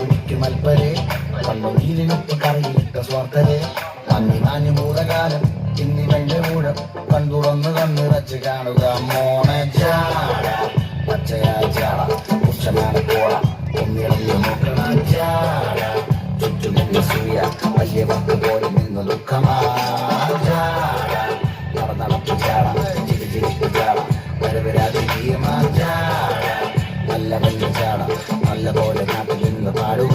കുടിക്കും അൽപ്പരെ കണ്ണുനീരിനൊപ്പ് കറിയിട്ട സ്വാർത്ഥരെ നന്ദി നാഞ്ഞു മൂലകാലം ഇന്നിവന്റെ ഊഴം കൺതുറന്ന് കണ്ണിറച്ച് കാണുക മോണജാട പച്ചയാ ചാട പുരുഷനാണ് കോള ഒന്നിളഞ്ഞു നോക്കണ ജാട ചുറ്റുമുള്ള സൂയ വലിയ വക്ക് പോലെ നിന്ന് ദുഃഖമാ ജാട നടന്നടപ്പ് ചാട ചിരിച്ചിരിപ്പ് ചാട വരവരാതിരിയമാ ജാട നല്ല വലിയ ചാട നല്ല പോലെ നാട്ടിൽ നിന്ന് പാടുക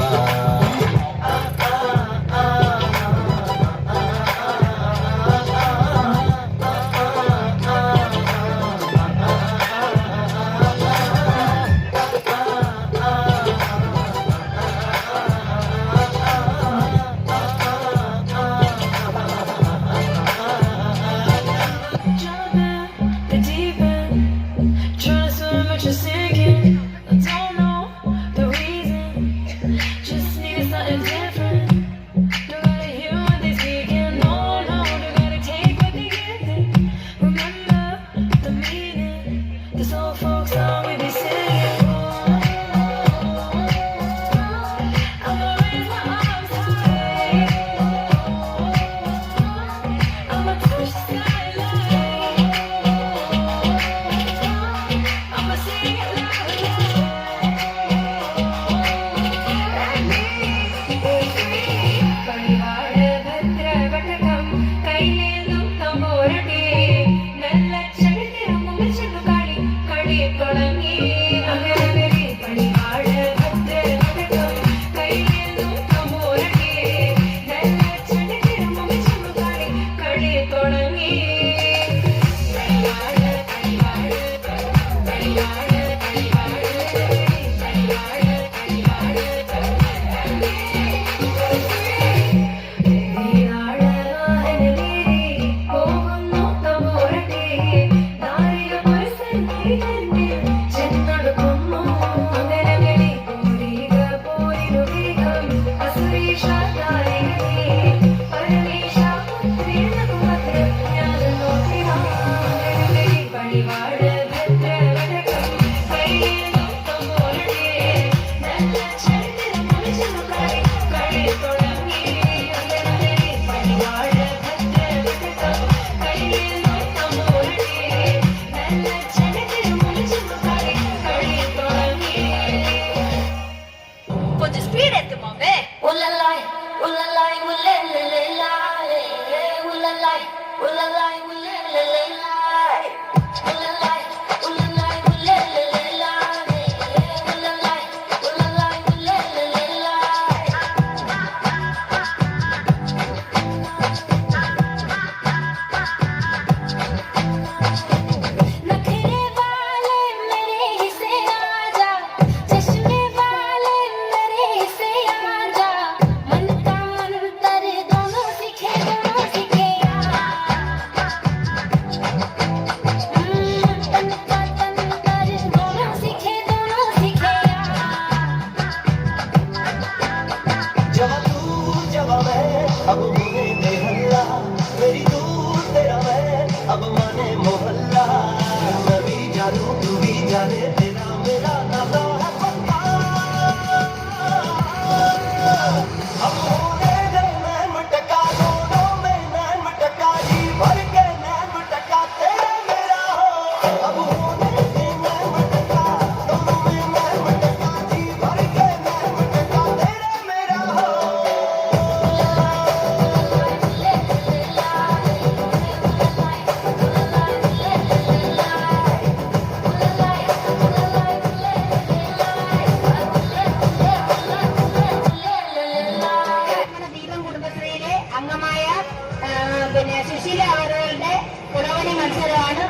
സുശീല അവരുടെ കുടവണി മത്സരമാണ്,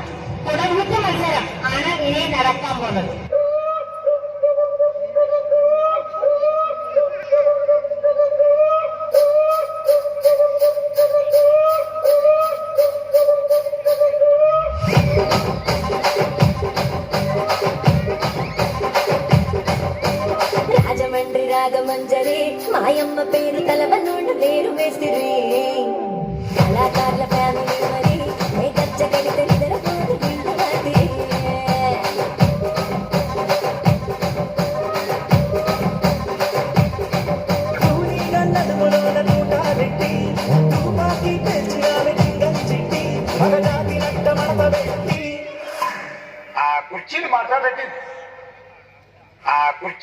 കുടമുറ്റ മത്സരം ആണ് ഇനി നടക്കാൻ പോകുന്നത്. రాజమండ్రి రాగమంజరి మాయమ్మ పేరు తలవనోడు లేరు వేసిరి కళాకారుల ఫ్యామిలీ మరి గచ్చగడి తెలిదర పోదు బిందువాది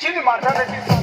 ఇది మాట్లాడండి